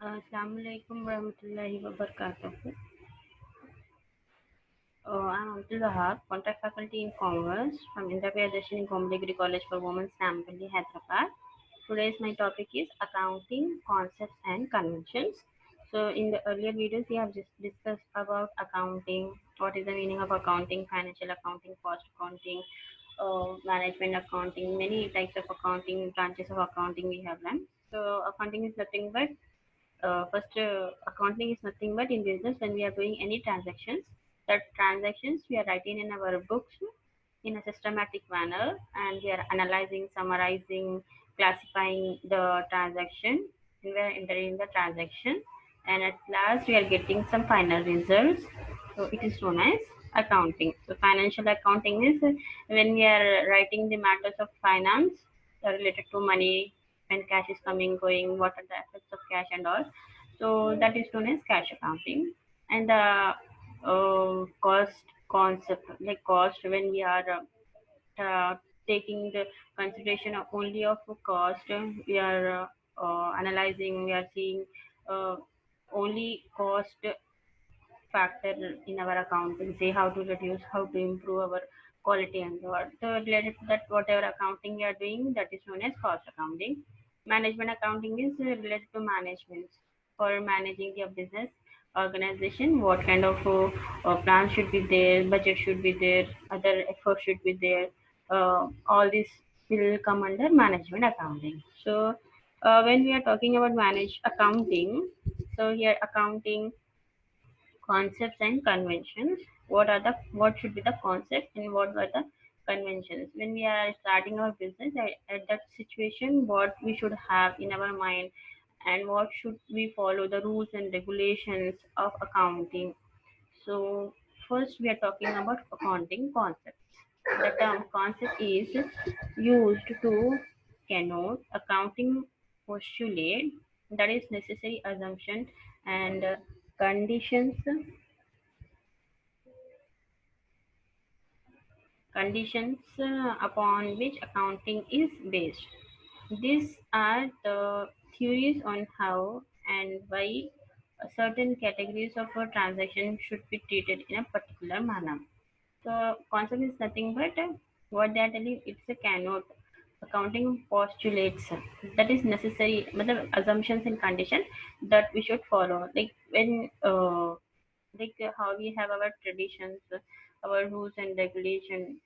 Assalamualaikum warahmatullahi wabarakatuh. I'm Abdul Wahab, contract faculty in Commerce from Indira Priyadarshini Community Degree College for Women, Nampally, Hyderabad. Today's my topic is accounting concepts and conventions. So in the earlier videos, we have just discussed about accounting, what is the meaning of accounting, financial accounting, cost accounting, management accounting, many types of accounting, branches of accounting we have learned. So accounting is nothing but first, accounting is nothing but in business when we are doing any transactions. That transactions we are writing in our books in a systematic manner, and we are analyzing, summarizing, classifying the transaction. And we are entering the transaction, and at last we are getting some final results. So it is known as accounting. So financial accounting is when we are writing the matters of finance related to money, when cash is coming, going, what are the effects of cash and all. So that is known as cash accounting. And the cost concept, like cost, when we are taking the consideration of only of cost, we are analyzing, we are seeing uh, only cost factor in our accounting, say how to reduce, how to improve our quality and all. So related to that, whatever accounting you are doing, that is known as cost accounting. Management accounting is related to management for managing your business organization. What kind of plan should be there, budget should be there, other effort should be there. All this will come under management accounting. So when we are talking about manage accounting, so here accounting concepts and conventions. What should be the concepts and what were the conventions? When we are starting our business, at that situation, what we should have in our mind, and what should we follow the rules and regulations of accounting. So first we are talking about accounting concepts. The term concept is used to connote accounting postulate, that is necessary assumption and conditions upon which accounting is based. These are the theories on how and why certain categories of a transaction should be treated in a particular manner. So concept is nothing but what they are telling. It's a cannot. Accounting postulates that is necessary, but the assumptions and condition that we should follow. Like when how we have our traditions, our rules and regulation,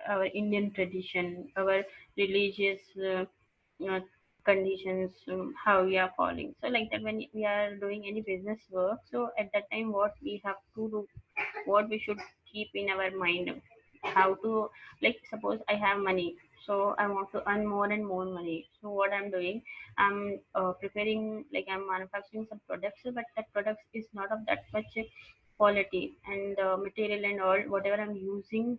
our Indian tradition, our religious uh, conditions, how we are following. So like that, when we are doing any business work, so at that time, what we have to do, what we should keep in our mind, how to, like suppose I have money, so I want to earn more and more money. So what I'm doing, I'm preparing, like I'm manufacturing some products, but that products is not of that much quality, and material and all whatever I'm using,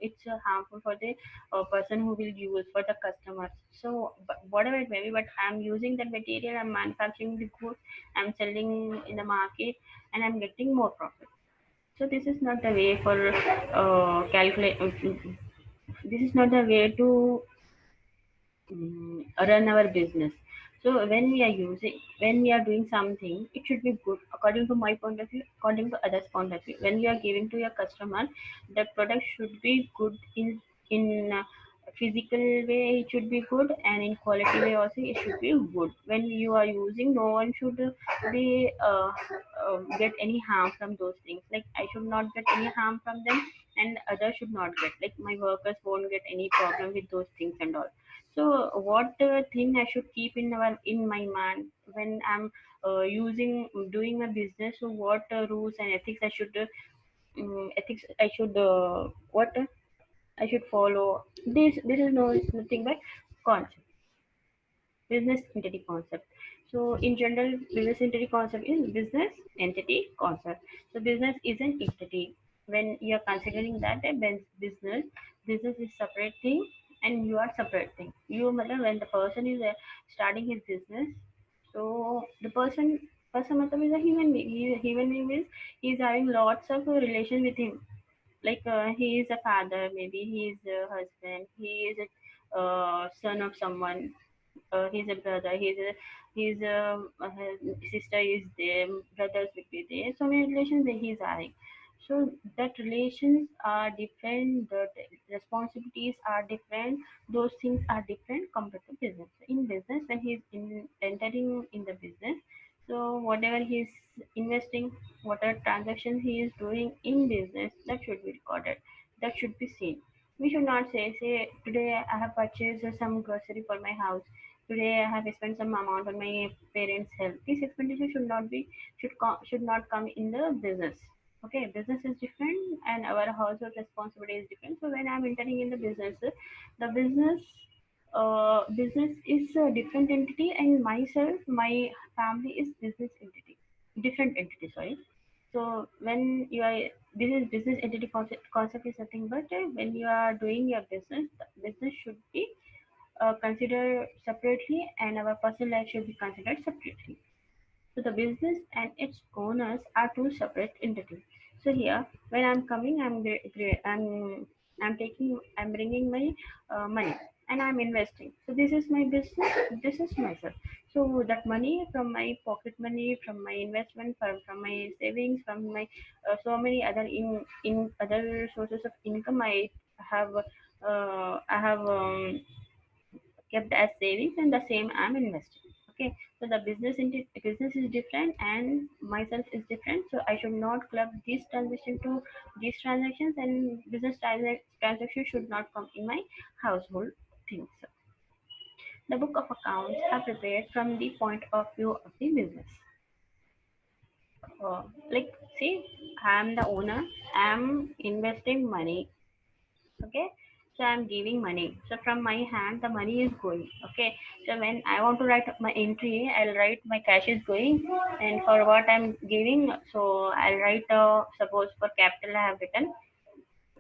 it's harmful for the person who will use, for the customers. So whatever it may be, but I'm using that material, I'm manufacturing the goods, I'm selling in the market, and I'm getting more profit. So this is not the way for calculate. This is not the way to run our business. So when we are doing something, it should be good according to my point of view, according to others point of view. When you are giving to your customer, the product should be good in physical way, it should be good, and in quality way also it should be good. When you are using, no one should be get any harm from those things. Like I should not get any harm from them, and others should not get, like my workers won't get any problem with those things and all. So what thing I should keep in my mind when I'm doing my business? So what rules and ethics I should ethics I should what I should follow? This is no it's nothing but concept, business entity concept. So in general, business entity concept is business entity concept. So business is an entity. When you are considering that a business is separate thing, and you are separate thing. You matlab, when the person is starting his business, so the person matlab is a human being. Human being means he is having lots of relation with him. Like he is a father, maybe he is a husband, he is a son of someone, He's a brother, his sister is there, brothers will be there, so many relations that he's having. So that relations are different, the responsibilities are different, those things are different compared to business. In business, when he's entering in the business, so whatever he's investing, whatever transactions he is doing in business, that should be recorded, that should be seen. We should not say today I have purchased some grocery for my house. Today I have spent some amount on my parents' health. This expenditure should not come in the business. Okay, business is different and our household responsibility is different. So when I'm entering in the business, the business is a different entity, and myself, my family is business entity, different entity. Sorry. So when you are, this is business entity concept is nothing but when you are doing your business, the business should be considered separately and our personal life should be considered separately. So the business and its owners are two separate entities. So here, when I'm coming, I'm bringing my money and I'm investing. So this is my business. This is myself. So that money from my pocket money, from my investment, from my savings, from my so many other in other sources of income, I have kept as savings, and the same I'm investing. Okay, so the business is different and myself is different, so I should not club these transaction to these transactions, and transaction should not come in my household things. The book of accounts are prepared from the point of view of the business. Like, see, I'm the owner, I'm investing money. Okay, so I'm giving money, so from my hand the money is going. Okay, so when I want to write my entry, I'll write my cash is going, and for what I'm giving, so I'll write suppose for capital I have written.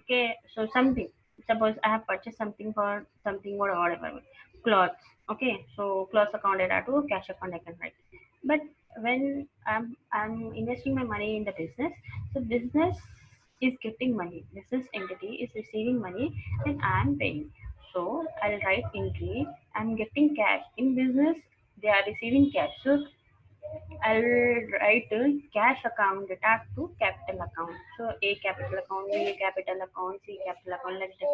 Okay, so something, suppose I have purchased something for something or whatever, clothes. Okay, so clothes account data to cash account I can write. But when I'm investing my money in the business, so business is getting money, business entity is receiving money, and I'm paying. So I'll write entry, I'm getting cash in business, they are receiving cash. So I'll write cash account data to capital account. So A capital account, B capital account, C capital account, like that.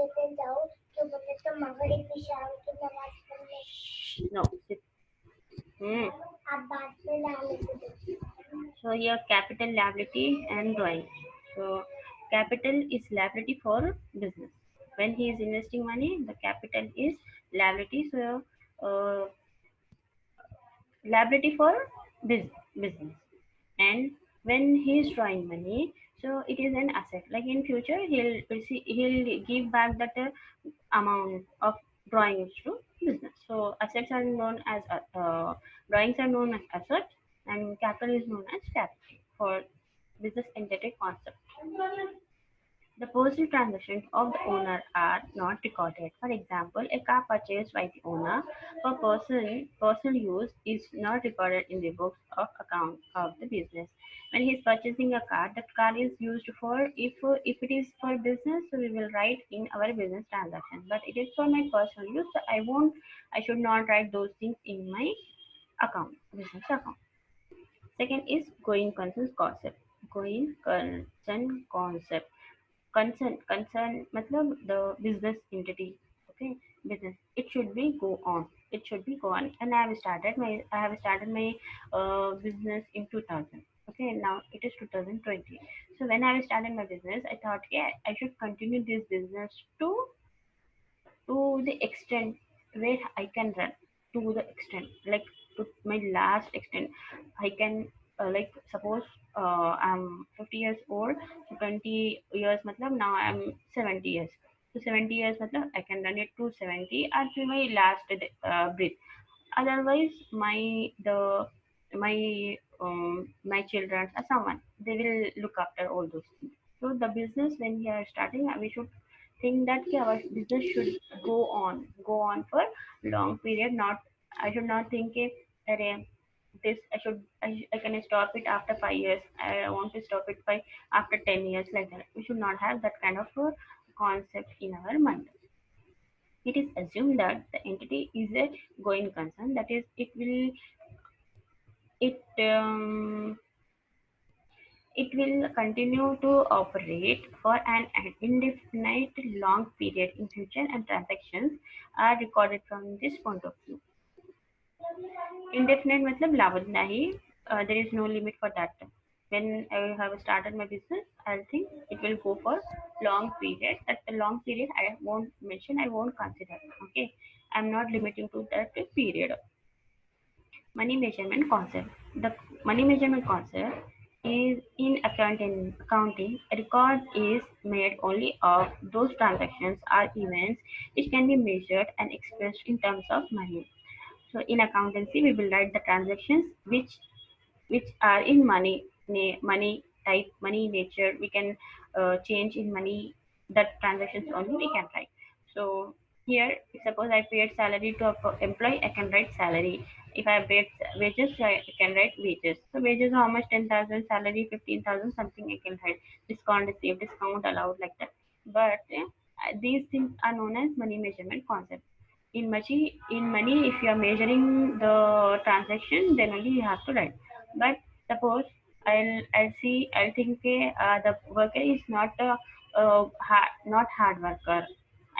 No. Hmm. So here capital liability and drawing. So capital is liability for business. When he is investing money, the capital is liability. So uh, liability for business. And when he is drawing money, so it is an asset. Like in future, he'll give back that amount of drawings to business. So assets are known as drawings are known as assets, and capital is known as capital for business entity concept. The personal transactions of the owner are not recorded. For example, a car purchased by the owner for personal use is not recorded in the books of account of the business. When he is purchasing a car, that car is used for, if it is for business, so we will write in our business transaction. But it is for my personal use, so I should not write those things in my account, business account. Second is going concern concept. Going concern concept. Concern matlab the business entity. Okay, business, it should be go on, it should be go on. And I have started my business in 2000. Okay, now it is 2020. So when I started my business, I thought, yeah, I should continue this business to the extent where I can run, to the extent, like to my last extent. I can like suppose I'm 50 years old, so 20 years matlab now I'm 70 years. So 70 years matlab I can run it to 70 until my last breath. Otherwise, my children or someone, they will look after all those things. So the business, when we are starting, we should think that our business should go on for long period. Not, I should not think that this I can stop it after 5 years. I want to stop it by after 10 years, like that. We should not have that kind of concept in our mind. it is assumed that the entity is a going concern, that is, it it will continue to operate for an indefinite long period in future, and transactions are recorded from this point of view. Indefinite मतलब लावत नहीं, there is no limit for that. When I have started my business, I think it will go for long period. That the long period I won't mention, I won't consider. Okay, I'm not limiting to that period. Money measurement concept. The money measurement concept is in accounting. A record is made only of those transactions or events which can be measured and expressed in terms of money. So in accountancy, we will write the transactions which are in money, money type, money nature. We can change in money. That transactions only we can write. So here, suppose I paid salary to a employee, I can write salary. If I paid wages, I can write wages. So wages how much? 10,000. Salary 15,000. Something I can write. Discount received, discount allowed, like that. But these things are known as money measurement concept. In money, if you are measuring the transaction, then only you have to write. But suppose I'll think the worker is not hard worker.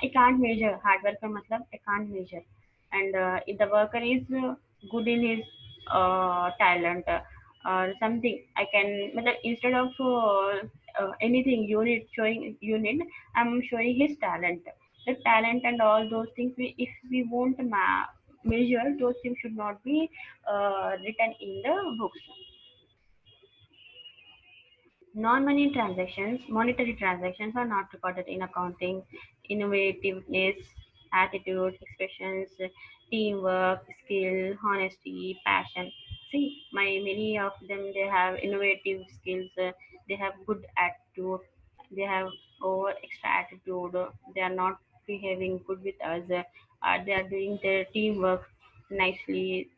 I can't measure hard worker matlab I can't measure. And if the worker is good in his talent, or something, I can matlab, instead of anything unit showing unit, I'm showing his talent. The talent and all those things, if we won't measure, those things should not be written in the books. Non-money transactions, monetary transactions are not recorded in accounting. Innovativeness, attitude, expressions, teamwork, skill, honesty, passion. See, many of them, they have innovative skills. They have good attitude. They have over extra attitude. They are not behaving good with us. They are doing their teamwork nicely.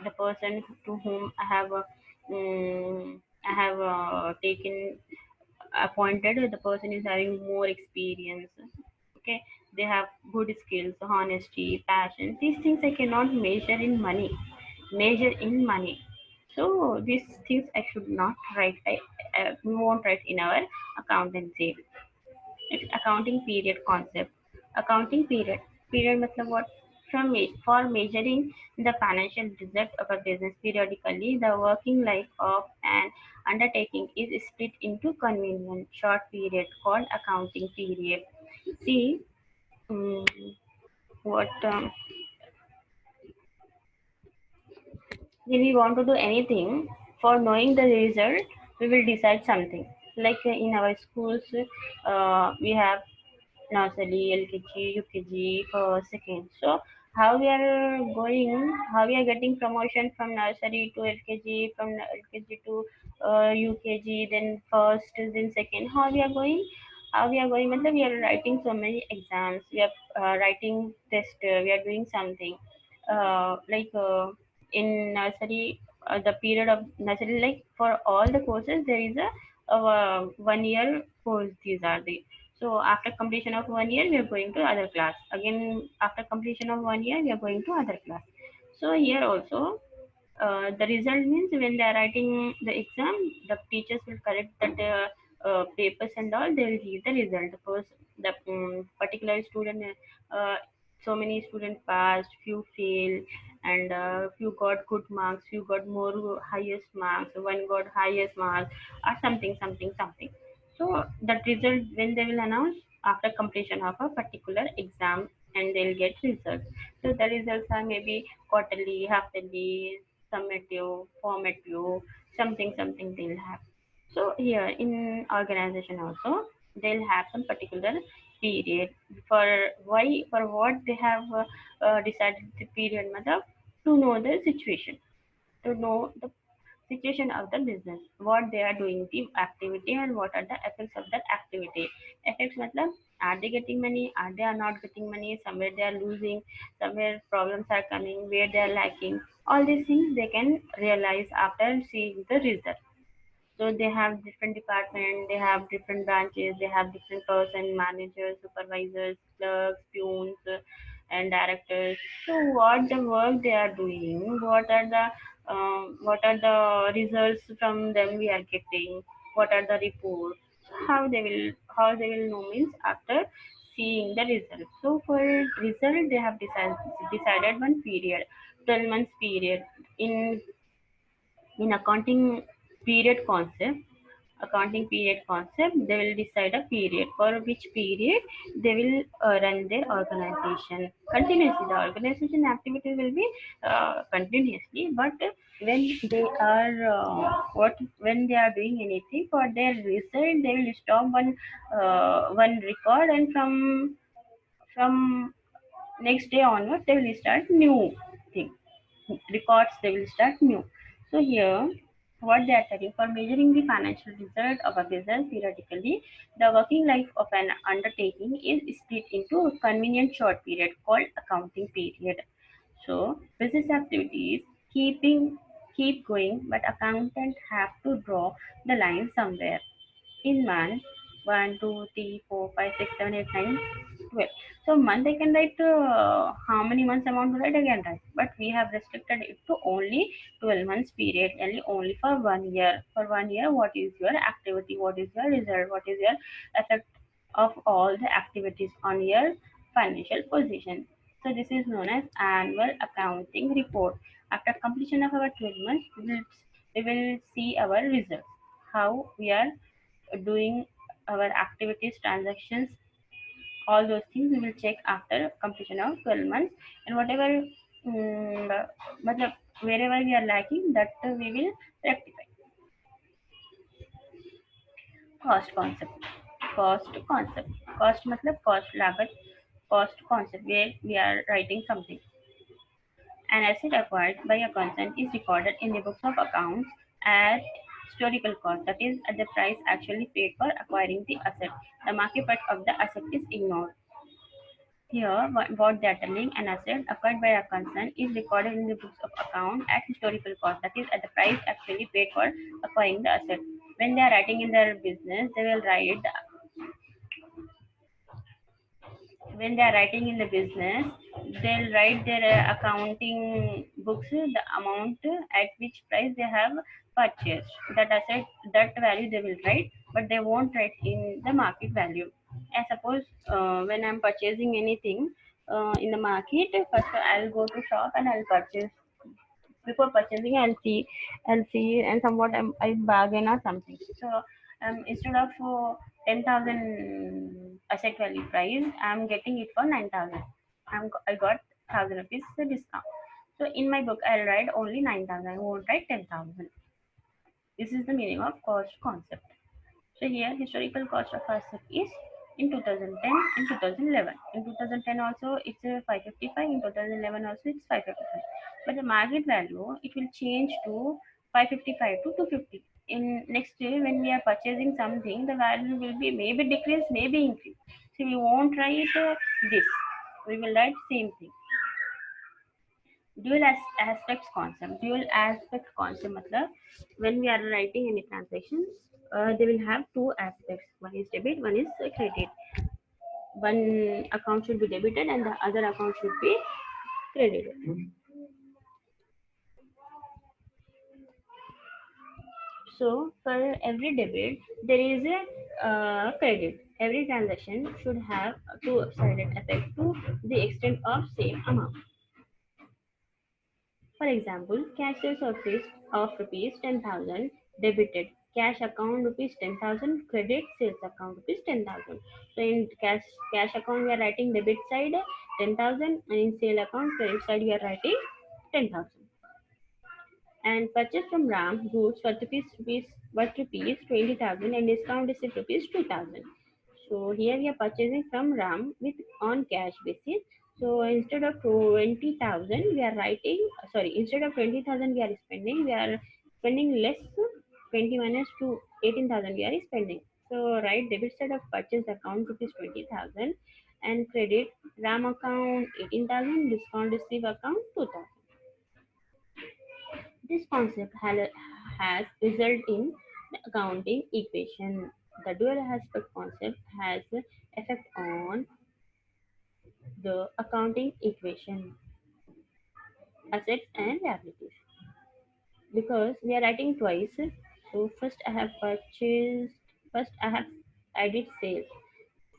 The person to whom I have taken appointed, the person is having more experience. Okay, they have good skills, honesty, passion. These things I cannot measure in money. Measure in money. So these things I should not write. We won't write in our accountancy. It's accounting period concept. Accounting period. Period matlab what? For measuring the financial result of a business periodically, the working life of an undertaking is split into convenient short period called accounting period. See, um, what when we want to do anything, for knowing the result, we will decide something. Like in our schools, we have nursery, LKG, UKG, first, second. So how we are getting promotion from nursery to LKG, from LKG to UKG, then first, then second. How we are going? How we are going? Matlab, we are writing so many exams. We are writing test. We are doing something. In nursery, the period of nursery, like for all the courses, there is a 1 year course. These are the, so after completion of 1 year, we are going to other class. Again, after completion of 1 year, we are going to other class. So here also, the result means when they are writing the exam, the teachers will correct that papers and all. They will give the result. Suppose the particular student, so many students passed, few failed, and few got good marks, few got more highest marks, one got highest marks, or something. So that result when they will announce after completion of a particular exam, and they'll get results. So the results are maybe quarterly, half-yearly, summative, formative, something they'll have. So here in organization also, they'll have some particular period for why, for what they have decided the period matter, to know the situation, to know the situation of the business, what they are doing the activity, and what are the effects of that activity. Effects matlab, are they getting money, are they are not getting money, somewhere they are losing, somewhere problems are coming, where they are lacking. All these things they can realize after seeing the result. So they have different department, they have different branches, they have different person, managers, supervisors, clerks, peons, and directors. So what the work they are doing, what are the results from them we are getting, what are the reports, how they will know means after seeing the result. So for result they have decided one period, 12 months period in accounting period concept, they will decide a period for which period they will run their organization continuously. The organization activity will be continuously, but when they are when they are doing anything for their result, they will stop one record, and from next day onward they will start new thing records, they will start new. So here, what they are telling, for measuring the financial result of a business periodically, the working life of an undertaking is split into a convenient short period called accounting period. So business activities keep going, but accountants have to draw the line somewhere in months 1, 2, 3, 4, 5, 6, 7, 8, 9, 12. So month I can write how many months amount to write I can write, but we have restricted it to only 12 months period, only for 1 year. For 1 year, what is your activity? What is your result? What is your effect of all the activities on your financial position? So this is known as annual accounting report. After completion of our 12 months, we will see our results. How we are doing our activities, transactions, all those things we will check after completion of 12 months. And whatever matlab, wherever we are lacking, that we will rectify. Cost concept. Cost matlab cost lagat. Cost concept where we are writing something. An asset acquired by a concern is recorded in the books of accounts at historical cost, that is, at the price actually paid for acquiring the asset. The market price of the asset is ignored. Here, what they are telling, an asset acquired by a concern is recorded in the books of account at historical cost, that is, at the price actually paid for acquiring the asset. When they are writing in their business, they will write when they are writing in the business, they'll write their accounting books the amount at which price they have purchased that asset, that value they will write, but they won't write in the market value. I suppose when I'm purchasing anything in the market, first I'll go to shop and I'll purchase. Before purchasing, I'll see, and somewhat I bargain or something. So instead of 10,000 asset value price, I'm getting it for 9,000. I got 1,000 rupees discount. So in my book, I'll write only 9,000. I won't write 10,000. This is the meaning of cost concept. So here historical cost of asset is in 2010 and 2011. In 2010 also it's 555. In 2011 also it's 555. But the market value, it will change to 555 to 250. In next year when we are purchasing something, the value will be maybe decrease, maybe increase. So we won't write this. We will write same thing. Aspects concept. Dual aspect concept matlab when we are writing any transactions, they will have two aspects. One is debit, one is credit. One account should be debited and the other account should be credited. So for every debit, there is a credit. Every transaction should have a two-sided effect to the extent of same amount. For example, cash sales of rupees 10,000 debited, cash account rupees 10,000, credit sales account rupees 10,000. So in cash account we are writing debit side 10,000, and in sale account credit side we are writing 10,000. And purchase from Ram goods worth rupees 20,000 and discount receipt rupees 2,000. So here we are purchasing from Ram with on cash basis. So instead of 20,000 we are writing, sorry, instead of 20,000 we are spending less. 20 minus to 18,000 we are spending. So right, debit side of purchase account rupees 20,000 and credit Ram account 18,000, discount receive account 2,000. This concept has resulted in The accounting equation. The dual aspect concept has effect on the accounting equation, assets and liabilities. Because we are writing twice, so first I have added sales.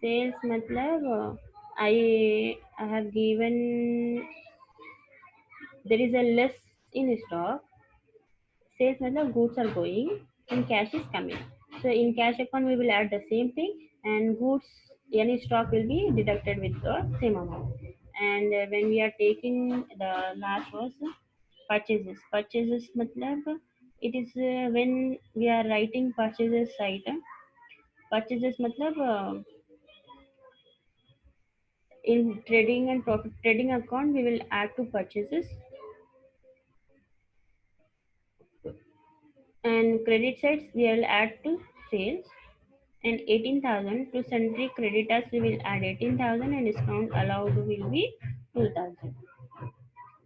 Sales matlab I have given there is a less in stock. Sales matlab goods are going and cash is coming. So in cash account we will add the same thing, and goods any stock will be deducted with the same amount. And when we are taking the last was purchases. Purchases matlab it is when we are writing purchases item. Purchases matlab in trading and profit trading account we will add to purchases, and credit sides we will add to sales, and 18,000 to sundry creditors we will add 18,000, and discount allowed will be 2,000.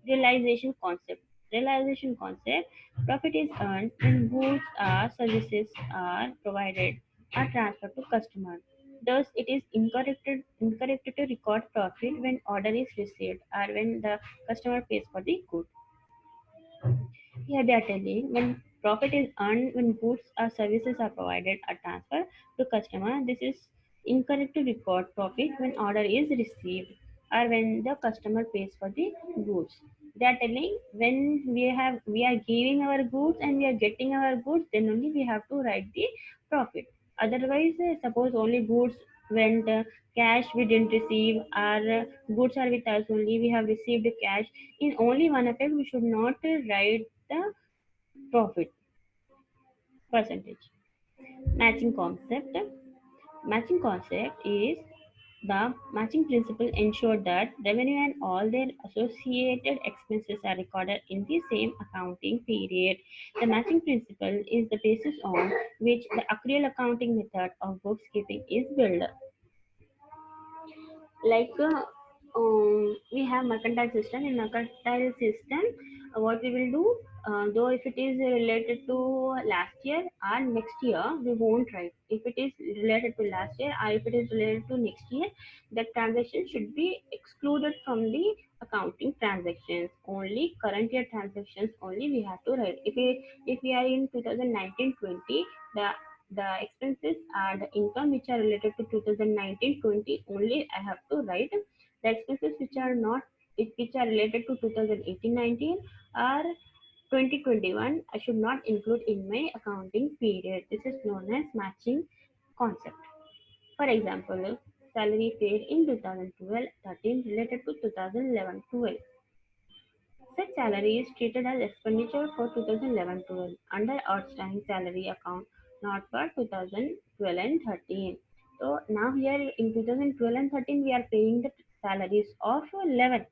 Realization concept. Realization concept. Profit is earned when goods or services are provided or transferred to customer. Thus, it is incorrect to record profit when order is received or when the customer pays for the good. Here they are telling when profit is earned when goods or services are provided or transferred to customer. This is incorrect to record profit when order is received or when the customer pays for the goods. They are telling when we are giving our goods and we are getting our goods, then only we have to write the profit. Otherwise, suppose only goods went cash we didn't receive, or goods are with us only we have received cash. In only one effect, we should not write the profit percentage. Matching concept. Matching concept is the matching principle ensure that revenue and all their associated expenses are recorded in the same accounting period. The matching principle is the basis on which the accrual accounting method of bookkeeping is built. Like we have mercantile system. In mercantile system, what we will do, though if it is related to last year or next year, we won't write. If it is related to last year or if it is related to next year, the transaction should be excluded from the accounting transactions. Only current year transactions only we have to write. If we are in 2019-20, the expenses are the income which are related to 2019-20 only I have to write. The expenses which are related to 2018-19 or 2021 I should not include in my accounting period. This is known as matching concept. For example, salary paid in 2012-13 related to 2011-12. Such salary is treated as expenditure for 2011-12 under outstanding salary account, not for 2012 and 13. So now here in 2012 and 13 we are paying the salaries of 11.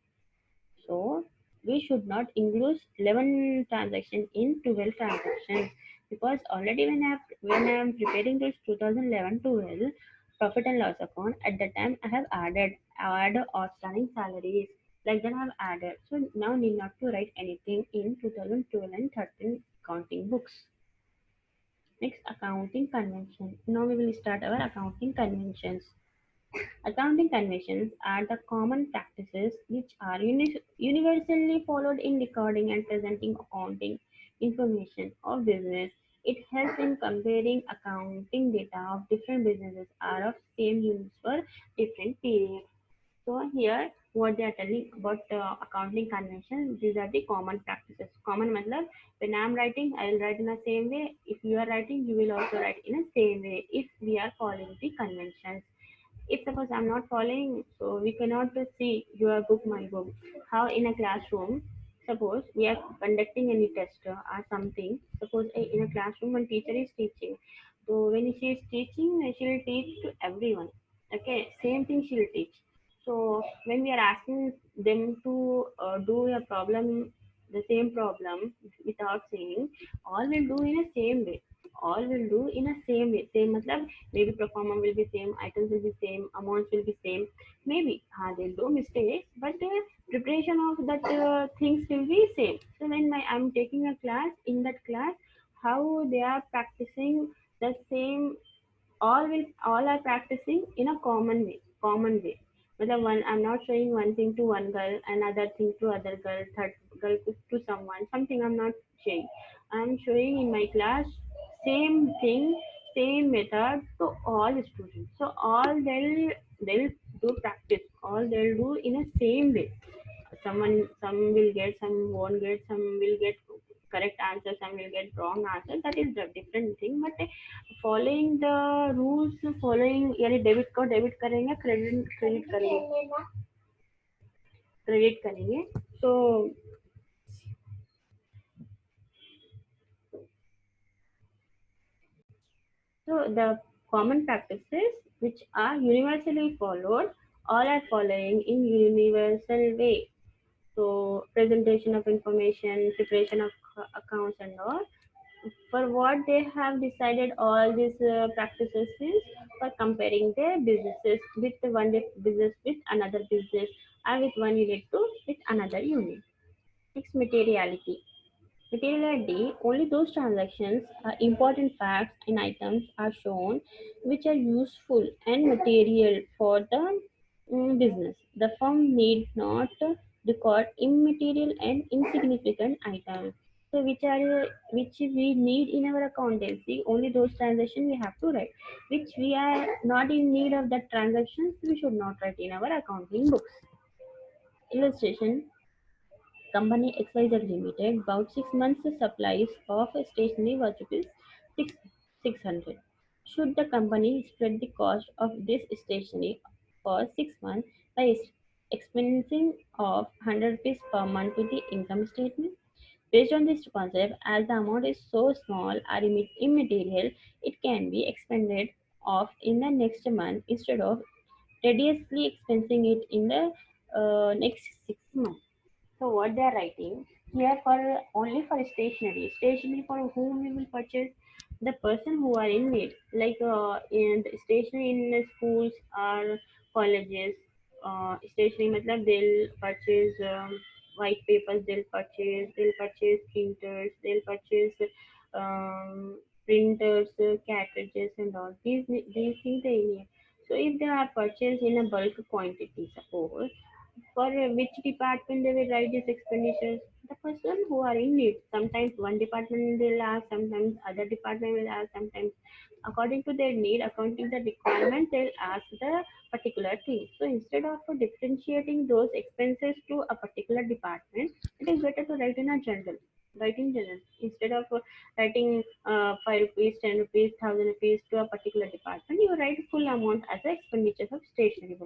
So we should not include 11 transactions in 12 transactions, because already when I am preparing this 2011-12 profit and loss account, at the time I have add outstanding salaries, like that I have added. So now need not to write anything in 2012 and 13 accounting books. Next, accounting convention. Now we will start our accounting conventions. Accounting conventions are the common practices which are universally followed in recording and presenting accounting information of business. It helps in comparing accounting data of different businesses are of same use for different periods. So here what they are telling about accounting conventions, these are the common practices. Common matlab when I am writing, I will write in the same way. If you are writing, you will also write in the same way if we are following the conventions. If suppose I'm not following, so we cannot just see your book, my book. How in a classroom, suppose we are conducting any test or something. Suppose in a classroom, one teacher is teaching. So when she is teaching, she will teach to everyone. Okay, same thing she will teach. So when we are asking them to do a problem, the same problem without saying, all will do in a same way. All will do in a same way. Same matlab maybe performance will be same, items will be same, amounts will be same. Maybe they'll do mistakes, but preparation of that things will be same. So when I'm taking a class, in that class, how they are practicing the same. All are practicing in a common way. Whether one, I'm not showing one thing to one girl, another thing to other girl, third girl to someone, something I'm not showing. I'm showing in my class same thing, same method to all students. So all they'll do practice, all they'll do in a same way. Some will get, some won't get, some will get correct answer, some will get wrong answer. That is the different thing. But following the rules, following, यानी debit को debit करेंगे, credit credit करेंगे, credit करेंगे. So the common practices which are universally followed, all are following in universal way. So presentation of information, preparation of accounts and all. For what they have decided all these practices is for comparing their businesses with business with another business, and with one unit to with another unit. Next, materiality. Materiality, only those transactions, important facts and items are shown which are useful and material for the business. The firm need not record immaterial and insignificant items. So which we need in our accountancy, only those transactions we have to write. Which we are not in need of that transactions, we should not write in our accounting books. Illustration. Company XYZ Limited bought 6 months supplies of stationery worth rupees 600. Should the company spread the cost of this stationery for 6 months by expensing of 100 rupees per month to the income statement? Based on this concept, as the amount is so small or immaterial, it can be expended off in the next month instead of tediously expensing it in the next 6 months. So what they are writing here, for only for stationery for whom we will purchase, the person who are in need, like in stationery in the schools or colleges. Stationery matlab they'll purchase white papers, they'll purchase printers, they'll purchase printers, cartridges and all these things they need. So if they are purchased in a bulk quantity, suppose, for which department they will write these expenditures? The person who are in need. Sometimes one department will ask, sometimes other department will ask, sometimes according to their need, according to the requirement, they'll ask the particular thing. So instead of differentiating those expenses to a particular department, it is better to write in a general. Write in general instead of writing 5 rupees, 10 rupees, 1,000 rupees to a particular department. You write full amount as a expenditure of stationery.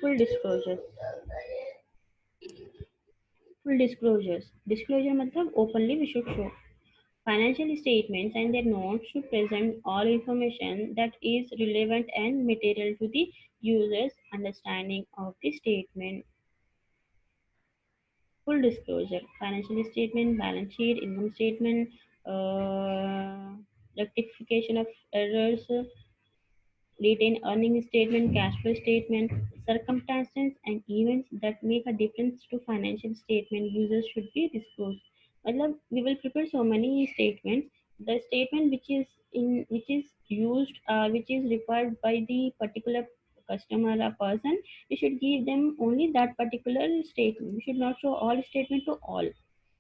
Full disclosure. Full disclosures. Disclosure matlab openly we should show. Financial statements and their notes should present all information that is relevant and material to the user's understanding of the statement. Full disclosure. Financial statement, balance sheet, income statement, uh, rectification of errors, retain earning statement, cash flow statement, circumstances and events that make a difference to financial statement users should be disclosed. मतलब we will prepare so many statements. The statement which is used, which is required by the particular customer or person, we should give them only that particular statement. We should not show all statement to all.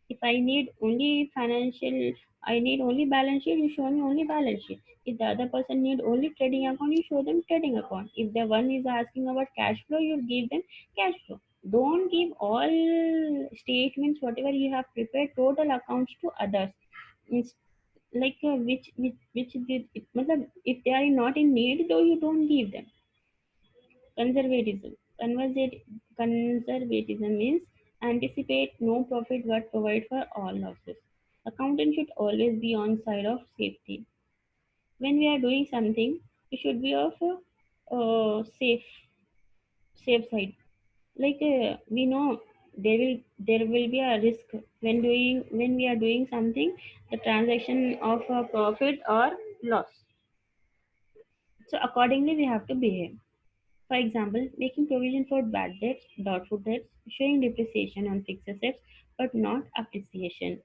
If I need only financial, I need only balance sheet, you show me only balance sheet. If the other person need only trading account, you show them trading account. If the one is asking about cash flow, you give them cash flow. Don't give all statements, whatever you have prepared, total accounts to others. It's like which matlab, if they are not in need, though you don't give them. Conservatism. Conservatism means anticipate no profit but provide for all losses. Accountant should always be on side of safety. When we are doing something, we should be of safe side. Like we know there will be a risk when we are doing something, the transaction of a profit or loss. So accordingly we have to behave. For example, making provision for bad debts, doubtful debts, showing depreciation on fixed assets, but not appreciation.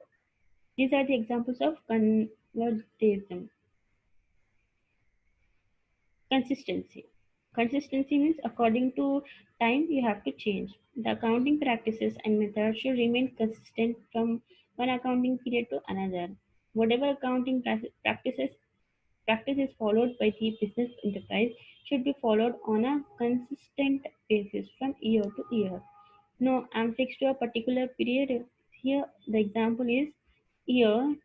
These are the examples of conservatism. Consistency. Consistency means according to time you have to change. The accounting practices and methods should remain consistent from one accounting period to another. Whatever accounting practice is followed by the business enterprise should be followed on a consistent basis from year to year. No, I'm fixed to a particular period. Here, the example is year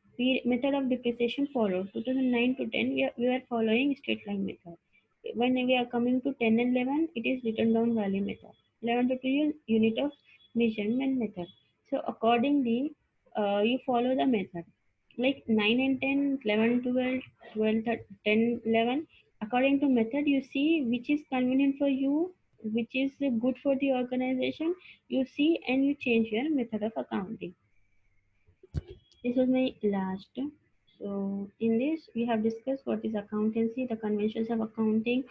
method of depreciation followed. 2009 to 10, we are following straight line method. When we are coming to 10 and 11, it is written down value method. 11 to 12, unit of measurement method. So accordingly, you follow the method. Like 9 and 10, 11, 12, 12, 10, 11. According to method, you see which is convenient for you, which is good for the organization. You see and you change your method of accounting. This was my last. So in this, we have discussed what is accountancy, the conventions of accounting,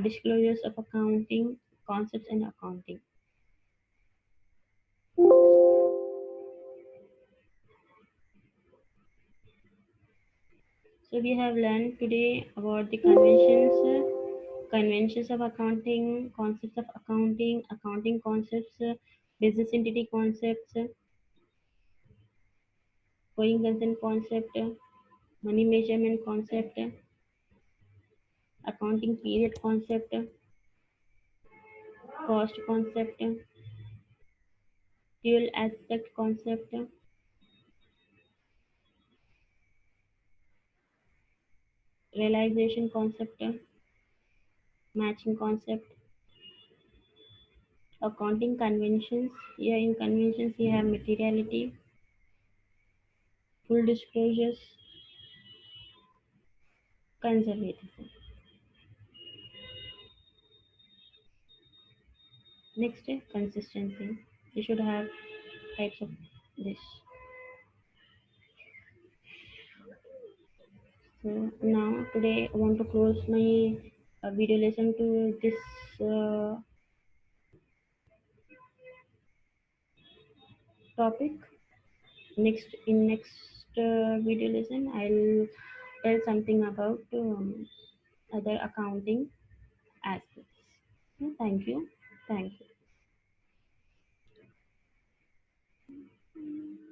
disclosures of accounting, concepts in accounting. So we have learned today about the conventions of accounting, concepts of accounting, accounting concepts, business entity concepts, going concern concept, money measurement concept, accounting period concept, cost concept, dual aspect concept, realization concept, matching concept, accounting conventions. Here in conventions you have materiality, full disclosures, conservatism. Next is consistency. You should have types of this. So now today I want to close my video lesson to this topic. Next video lesson I'll tell something about other accounting aspects. Thank you. Thank you.